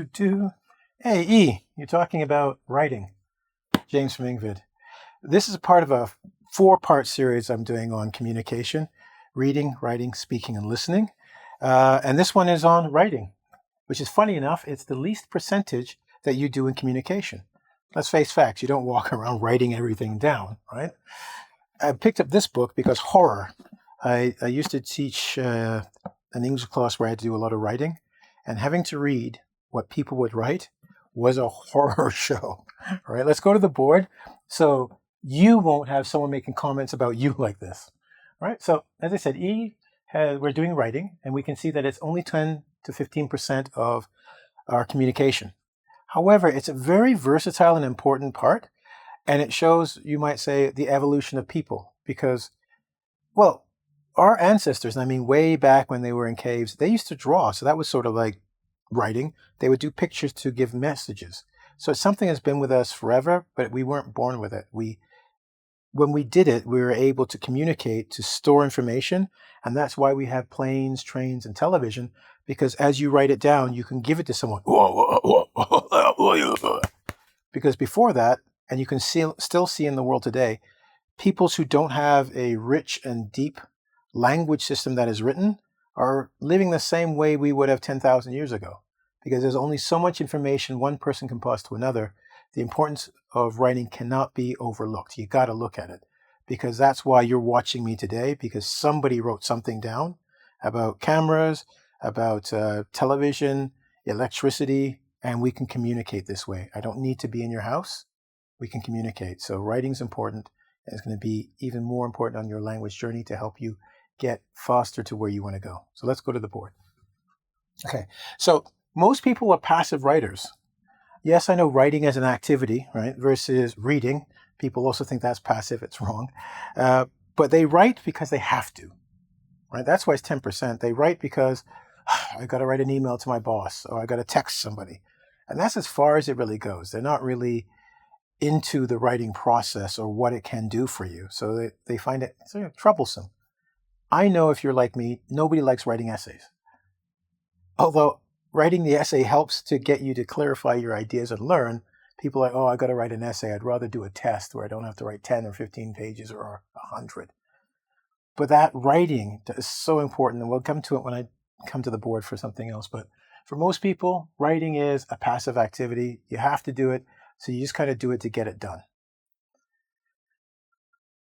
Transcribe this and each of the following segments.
Do. Hey, E, you're talking about writing. James from Ingvid. This is part of a four-part series I'm doing on communication, reading, writing, speaking, and listening. And this one is on writing, which is funny enough, it's the least percentage that you do in communication. Let's face facts, you don't walk around writing everything down, right? I picked up this book because horror. I used to teach an English class where I had to do a lot of writing, and having to read what people would write was a horror show. All right, let's go to the board so you won't have someone making comments about you like this. All right, so as I said, we're doing writing, and we can see that it's only 10 to 15% of our communication. However, it's a very versatile and important part, and it shows, you might say, the evolution of people because, well, our ancestors, I mean, way back when they were in caves, they used to draw. So that was sort of like writing. They would do pictures to give messages. So it's something that's been with us forever, but we weren't born with it. When we did it, we were able to communicate, to store information. And that's why we have planes, trains, and television, because as you write it down, you can give it to someone. Because before that, and you can still see in the world today, peoples who don't have a rich and deep language system that is written are living the same way we would have 10,000 years ago, because there's only so much information one person can pass to another. The importance of writing cannot be overlooked. You got to look at it, because that's why you're watching me today, because somebody wrote something down about cameras, about television, electricity, and we can communicate this way. I don't need to be in your house. We can communicate. So writing's important, and it's going to be even more important on your language journey to help you get faster to where you want to go. So let's go to the board. Okay, so most people are passive writers. Yes, I know writing as an activity, right, versus reading. People also think that's passive. It's wrong. But they write because they have to, right? That's why it's 10%. They write because I got to write an email to my boss, or I got to text somebody. And that's as far as it really goes. They're not really into the writing process or what it can do for you. So they find it sort of troublesome. I know if you're like me, nobody likes writing essays. Although writing the essay helps to get you to clarify your ideas and learn, people are like, oh, I got to write an essay. I'd rather do a test where I don't have to write 10 or 15 pages or 100. But that writing is so important, and we'll come to it when I come to the board for something else. But for most people, writing is a passive activity. You have to do it, so you just kind of do it to get it done.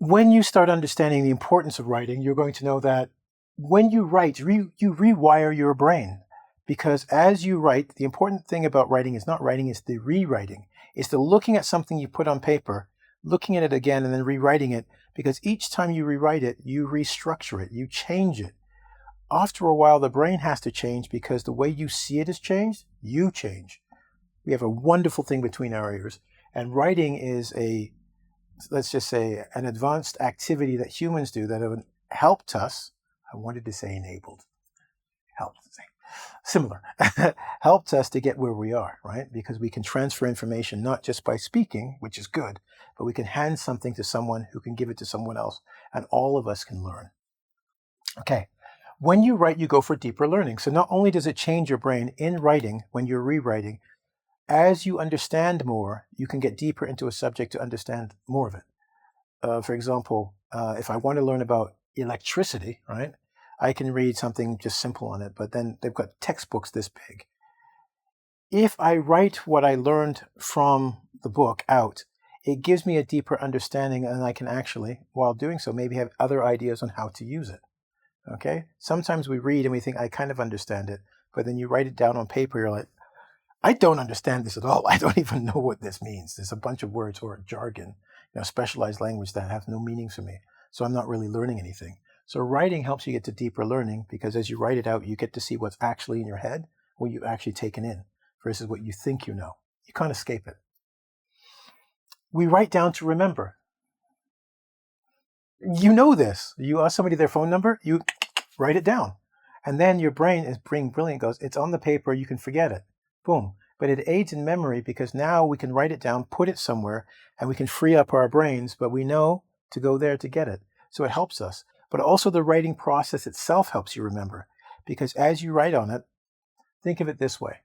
When you start understanding the importance of writing, you're going to know that when you write, you rewire your brain. Because as you write, the important thing about writing is not writing, it's the rewriting. It's the looking at something you put on paper, looking at it again, and then rewriting it. Because each time you rewrite it, you restructure it, you change it. After a while, the brain has to change because the way you see it has changed, you change. We have a wonderful thing between our ears. And writing is let's just say, an advanced activity that humans do that have helped us. I wanted to say enabled. Helped. Similar. Helped us to get where we are, right? Because we can transfer information not just by speaking, which is good, but we can hand something to someone who can give it to someone else, and all of us can learn. Okay. When you write, you go for deeper learning. So not only does it change your brain in writing, when you're rewriting, as you understand more, you can get deeper into a subject to understand more of it. For example, if I want to learn about electricity, right, I can read something just simple on it, but then they've got textbooks this big. If I write what I learned from the book out, it gives me a deeper understanding, and I can actually, while doing so, maybe have other ideas on how to use it. Okay? Sometimes we read and we think, I kind of understand it, but then you write it down on paper, you're like, I don't understand this at all. I don't even know what this means. There's a bunch of words or jargon, specialized language that have no meaning for me. So I'm not really learning anything. So writing helps you get to deeper learning, because as you write it out, you get to see what's actually in your head, what you've actually taken in, versus what you think you know. You can't escape it. We write down to remember. You know this. You ask somebody their phone number, you write it down. And then your brain is being brilliant, goes, it's on the paper, you can forget it. Boom. But it aids in memory, because now we can write it down, put it somewhere, and we can free up our brains, but we know to go there to get it. So it helps us. But also the writing process itself helps you remember, because as you write on it, think of it this way.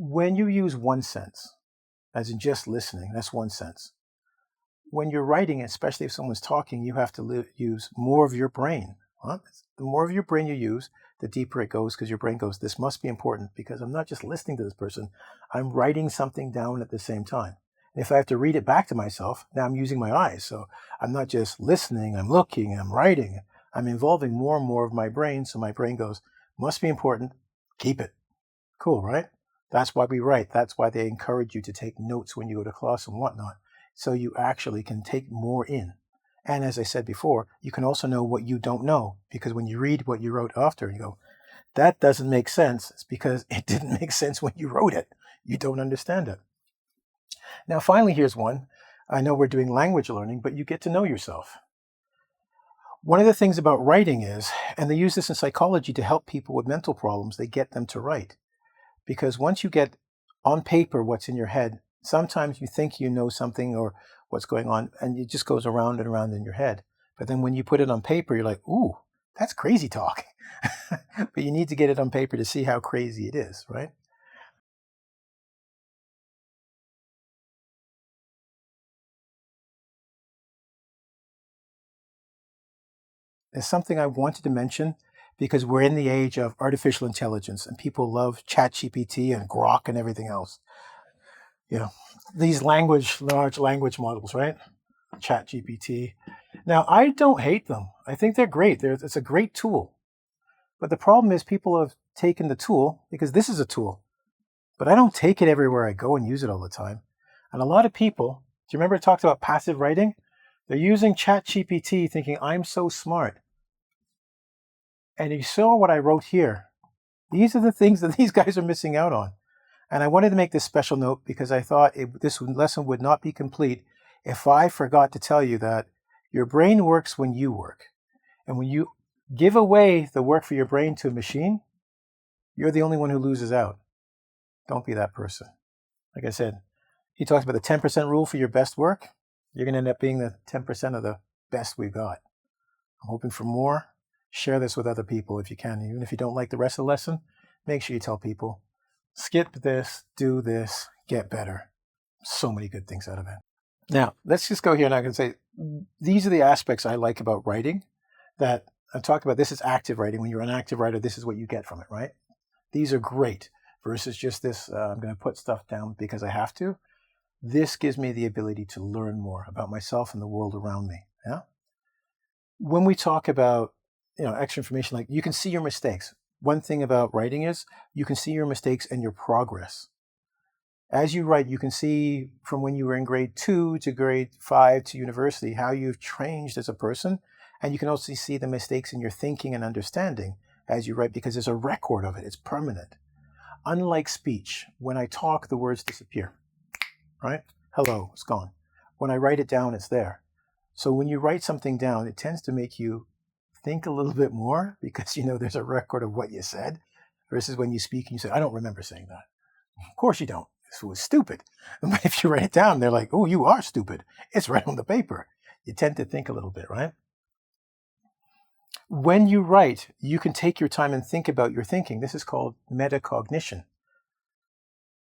When you use one sense, as in just listening, that's one sense. When you're writing, especially if someone's talking, you have to use more of your brain. Huh? The more of your brain you use, the deeper it goes, because your brain goes, this must be important because I'm not just listening to this person, I'm writing something down at the same time. And if I have to read it back to myself, now I'm using my eyes. So I'm not just listening, I'm looking, I'm writing. I'm involving more and more of my brain. So my brain goes, must be important, keep it. Cool, right? That's why we write. That's why they encourage you to take notes when you go to class and whatnot. So you actually can take more in. And as I said before, you can also know what you don't know, because when you read what you wrote after, you go, that doesn't make sense. It's because it didn't make sense when you wrote it. You don't understand it. Now, finally, here's one. I know we're doing language learning, but you get to know yourself. One of the things about writing is, and they use this in psychology to help people with mental problems, they get them to write. Because once you get on paper what's in your head, sometimes you think you know something or what's going on, and it just goes around and around in your head. But then when you put it on paper, you're like, ooh, that's crazy talk. But you need to get it on paper to see how crazy it is, right? There's something I wanted to mention because we're in the age of artificial intelligence and people love ChatGPT and Grok and everything else. You know, these large language models, right? ChatGPT. Now, I don't hate them. I think they're great. It's a great tool. But the problem is people have taken the tool, because this is a tool, but I don't take it everywhere I go and use it all the time. And a lot of people, do you remember I talked about passive writing? They're using ChatGPT thinking, I'm so smart. And you saw what I wrote here. These are the things that these guys are missing out on. And I wanted to make this special note because I thought this lesson would not be complete if I forgot to tell you that your brain works when you work. And when you give away the work for your brain to a machine, you're the only one who loses out. Don't be that person. Like I said, he talks about the 10% rule for your best work. You're going to end up being the 10% of the best we've got. I'm hoping for more. Share this with other people if you can. Even if you don't like the rest of the lesson, make sure you tell people, skip this, do this, get better. So many good things out of it. Now, let's just go here and I can say, these are the aspects I like about writing that I've talked about. This is active writing. When you're an active writer, this is what you get from it, right? These are great versus just this, I'm going to put stuff down because I have to. This gives me the ability to learn more about myself and the world around me. Yeah. When we talk about, extra information, like you can see your mistakes. One thing about writing is you can see your mistakes and your progress. As you write, you can see from when you were in grade 2 to grade 5 to university, how you've changed as a person. And you can also see the mistakes in your thinking and understanding as you write, because there's a record of it. It's permanent. Unlike speech, when I talk, the words disappear, right? Hello, it's gone. When I write it down, it's there. So when you write something down, it tends to make you think a little bit more because there's a record of what you said, versus when you speak and you say, I don't remember saying that. Of course you don't. This was stupid. But if you write it down, they're like, oh, you are stupid. It's right on the paper. You tend to think a little bit, right? When you write, you can take your time and think about your thinking. This is called metacognition.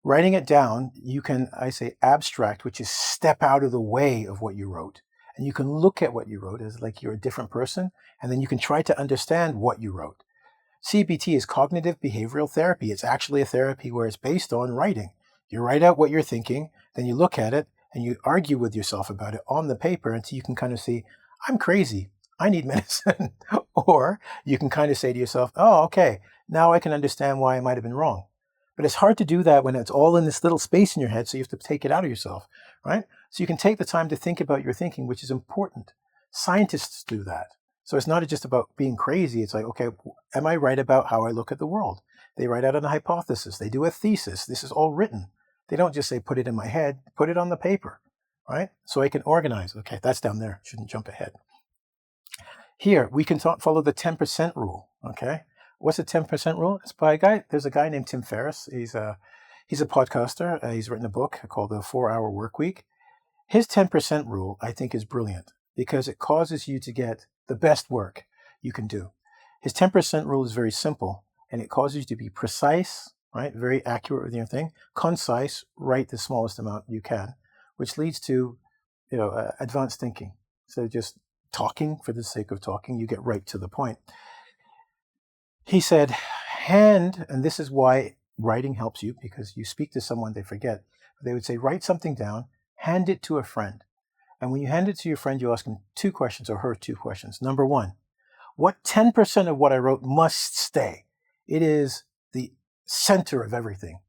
Writing it down, you can, I say, abstract, which is step out of the way of what you wrote. And you can look at what you wrote as like you're a different person, and then you can try to understand what you wrote. CBT is cognitive behavioral therapy. It's actually a therapy where it's based on writing. You write out what you're thinking, then you look at it, and you argue with yourself about it on the paper until you can kind of see, I'm crazy. I need medicine. Or you can kind of say to yourself, oh, okay, now I can understand why I might have been wrong. But it's hard to do that when it's all in this little space in your head, so you have to take it out of yourself, right? So you can take the time to think about your thinking, which is important. Scientists do that. So it's not just about being crazy. It's like, okay, am I right about how I look at the world? They write out a hypothesis. They do a thesis. This is all written. They don't just say, put it in my head, put it on the paper, right? So I can organize. Okay, that's down there. Shouldn't jump ahead. Here, we can follow the 10% rule, okay? What's the 10% rule? It's by a guy. There's a guy named Tim Ferriss. He's a podcaster. He's written a book called The 4-Hour Workweek. His 10% rule, I think, is brilliant because it causes you to get the best work you can do. His 10% rule is very simple, and it causes you to be precise, right? Very accurate with your thing. Concise, write the smallest amount you can, which leads to, advanced thinking. So just talking for the sake of talking, you get right to the point. He said, and this is why writing helps you, because you speak to someone, they forget. They would say, write something down, hand it to a friend. And when you hand it to your friend, you ask him 2 questions or her 2 questions. Number 1, what 10% of what I wrote must stay? It is the center of everything.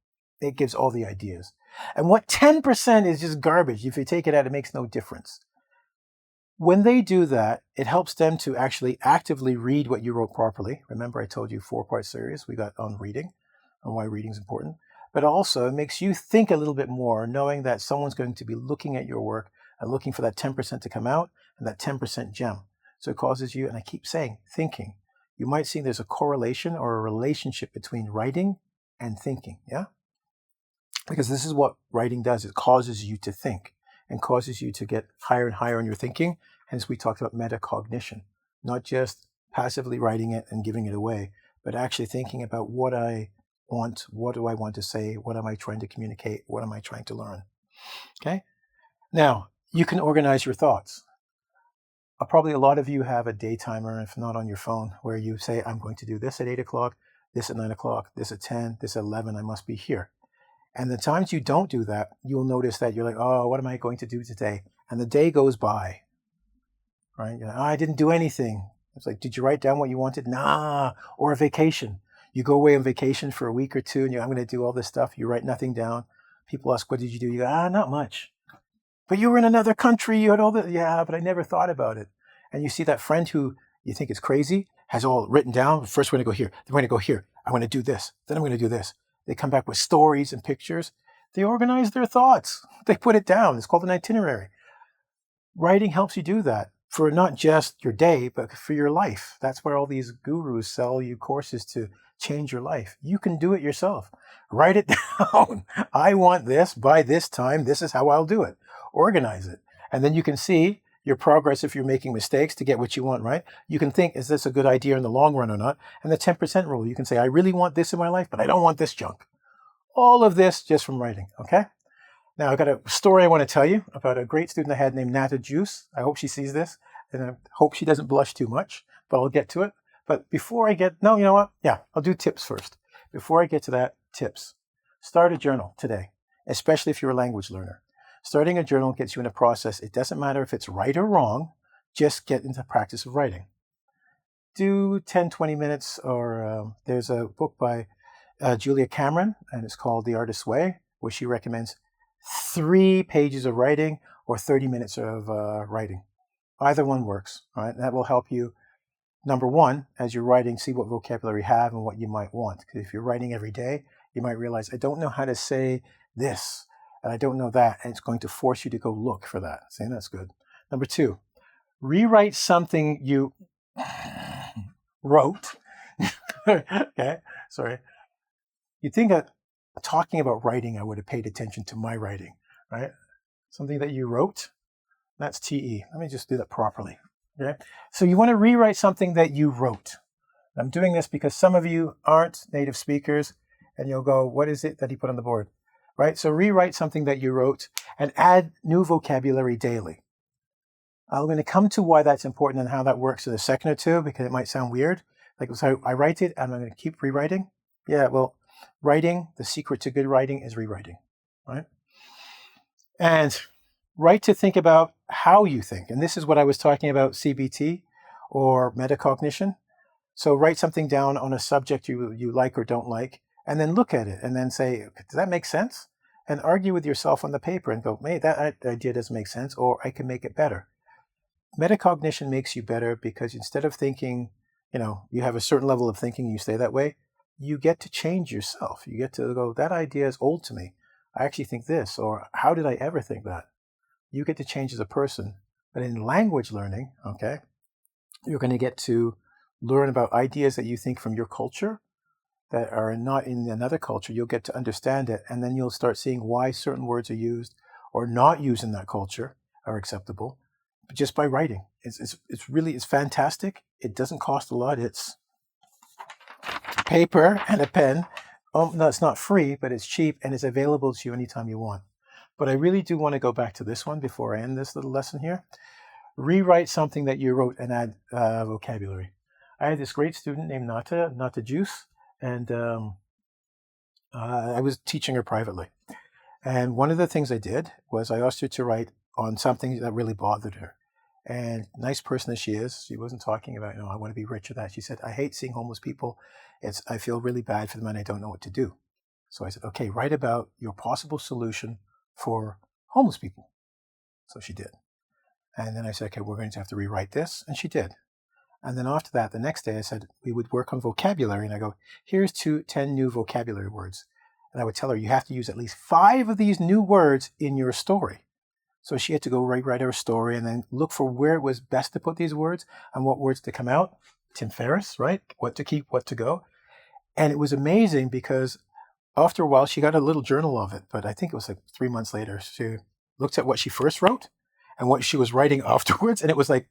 It gives all the ideas. And what 10% is just garbage? If you take it out, it makes no difference. When they do that, it helps them to actually actively read what you wrote properly. Remember, I told you 4-part series we got on reading and why reading is important. But also, it makes you think a little bit more, knowing that someone's going to be looking at your work and looking for that 10% to come out and that 10% gem. So it causes you, and I keep saying, thinking. You might see there's a correlation or a relationship between writing and thinking, yeah? Because this is what writing does. It causes you to think and causes you to get higher and higher in your thinking. Hence, we talked about metacognition, not just passively writing it and giving it away, but actually thinking about what I want, what do I want to say, what am I trying to communicate, what am I trying to learn, okay? Now, you can organize your thoughts. Probably a lot of you have a day timer, if not on your phone, where you say, I'm going to do this at 8 o'clock, this at 9 o'clock, this at 10, this at 11, I must be here. And the times you don't do that, you'll notice that you're like, oh, what am I going to do today? And the day goes by, right? You're like, oh, I didn't do anything. It's like, did you write down what you wanted? Nah. Or a vacation. You go away on vacation for a week or 2 and you're, I'm going to do all this stuff. You write nothing down. People ask, what did you do? You go, not much. But you were in another country. You had all the, yeah, but I never thought about it. And you see that friend who you think is crazy, has all written down. First, we're going to go here. Then we're going to go here. I'm going to do this. Then I'm going to do this. They come back with stories and pictures. They organize their thoughts. They put it down. It's called an itinerary. Writing helps you do that for not just your day, but for your life. That's where all these gurus sell you courses to change your life. You can do it yourself. Write it down. I want this by this time. This is how I'll do it. Organize it. And then you can see your progress if you're making mistakes to get what you want, right? You can think, is this a good idea in the long run or not? And the 10% rule, you can say, I really want this in my life, but I don't want this junk. All of this just from writing, okay? Now, I've got a story I want to tell you about a great student I had named Nata Juice. I hope she sees this, and I hope she doesn't blush too much, but I'll get to it. But before I get, no, you know what? Yeah, I'll do tips first. Before I get to that, tips. Start a journal today, especially if you're a language learner. Starting a journal gets you in a process. It doesn't matter if it's right or wrong, just get into the practice of writing. Do 10, 20 minutes, or there's a book by Julia Cameron, and it's called The Artist's Way, where she recommends 3 pages of writing or 30 minutes of writing. Either one works, right? That will help you, number one, as you're writing, see what vocabulary you have and what you might want. Because if you're writing every day, you might realize, I don't know how to say this, and I don't know that, and it's going to force you to go look for that. See, that's good. Number 2, rewrite something you wrote. Okay, sorry. You'd think that talking about writing, I would have paid attention to my writing, right? Something that you wrote, that's TE. Let me just do that properly, okay? So you want to rewrite something that you wrote. I'm doing this because some of you aren't native speakers, and you'll go, what is it that he put on the board? Right? So rewrite something that you wrote and add new vocabulary daily. I'm going to come to why that's important and how that works in a second or two, because it might sound weird. Like, so I write it and I'm going to keep rewriting. Yeah, well, writing, the secret to good writing is rewriting, right? And write to think about how you think. And this is what I was talking about, CBT or metacognition. So write something down on a subject you like or don't like, and then look at it and then say, does that make sense? And argue with yourself on the paper and go, hey, that idea doesn't make sense, or I can make it better. Metacognition makes you better because instead of thinking, you have a certain level of thinking, you stay that way, you get to change yourself. You get to go, that idea is old to me. I actually think this, or how did I ever think that? You get to change as a person. But in language learning, okay, you're going to get to learn about ideas that you think from your culture that are not in another culture. You'll get to understand it, and then you'll start seeing why certain words are used or not used in that culture are acceptable, but just by writing. It's fantastic. It doesn't cost a lot. It's paper and a pen, no, it's not free, but it's cheap and it's available to you anytime you want. But I really do want to go back to this one before I end this little lesson here. Rewrite something that you wrote and add vocabulary. I had this great student named Nata Juice, and I was teaching her privately. And one of the things I did was I asked her to write on something that really bothered her. And nice person as she is, she wasn't talking about, I want to be rich or that. She said, I hate seeing homeless people. I feel really bad for them and I don't know what to do. So I said, okay, write about your possible solution for homeless people. So she did. And then I said, okay, we're going to have to rewrite this. And she did. And then after that, the next day I said, we would work on vocabulary. And I go, here's 10 new vocabulary words. And I would tell her, you have to use at least 5 of these new words in your story. So she had to go write her story and then look for where it was best to put these words and what words to come out. Tim Ferriss, right? What to keep, what to go. And it was amazing because after a while, she got a little journal of it. But I think it was like 3 months later, she looked at what she first wrote and what she was writing afterwards. And it was like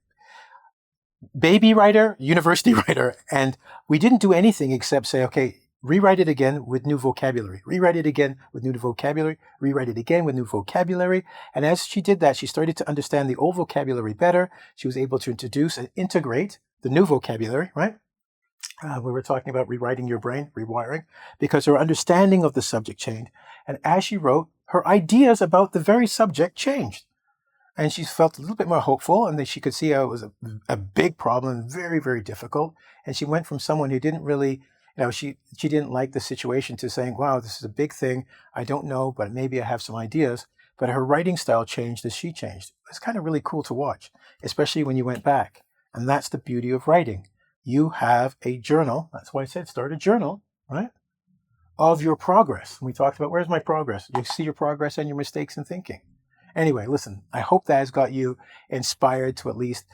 baby writer, university writer. And we didn't do anything except say, okay, rewrite it again with new vocabulary. Rewrite it again with new vocabulary. Rewrite it again with new vocabulary. And as she did that, she started to understand the old vocabulary better. She was able to introduce and integrate the new vocabulary, right? We were talking about rewriting your brain, rewiring, because her understanding of the subject changed. And as she wrote, her ideas about the very subject changed. And she felt a little bit more hopeful, and then she could see how it was a big problem, very, very difficult. And she went from someone who didn't really, she didn't like the situation to saying, wow, this is a big thing. I don't know, but maybe I have some ideas. But her writing style changed as she changed. It's kind of really cool to watch, especially when you went back. And that's the beauty of writing. You have a journal. That's why I said start a journal, right? Of your progress. We talked about where's my progress. You see your progress and your mistakes in thinking. Anyway, listen, I hope that has got you inspired to at least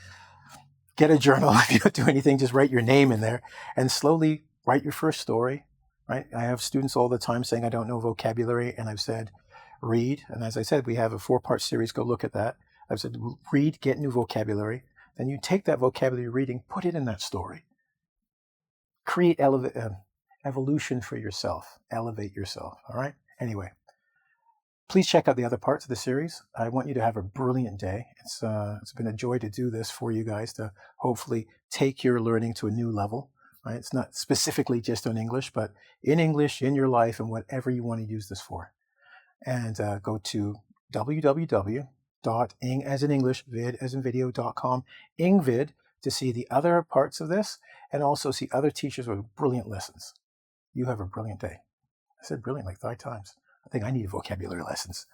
get a journal. If you don't do anything, just write your name in there and slowly write your first story, right? I have students all the time saying, I don't know vocabulary. And I've said, read. And as I said, we have a 4-part series. Go look at that. I've said, read, get new vocabulary. Then you take that vocabulary reading, put it in that story. Create evolution for yourself. Elevate yourself, all right? Anyway. Please check out the other parts of the series. I want you to have a brilliant day. It's been a joy to do this for you guys to hopefully take your learning to a new level. Right? It's not specifically just on English, but in English, in your life, and whatever you want to use this for. And go to www.ing as in English, vid as in video.com, ingvid, to see the other parts of this and also see other teachers with brilliant lessons. You have a brilliant day. I said brilliant like 5 times. I think I need vocabulary lessons.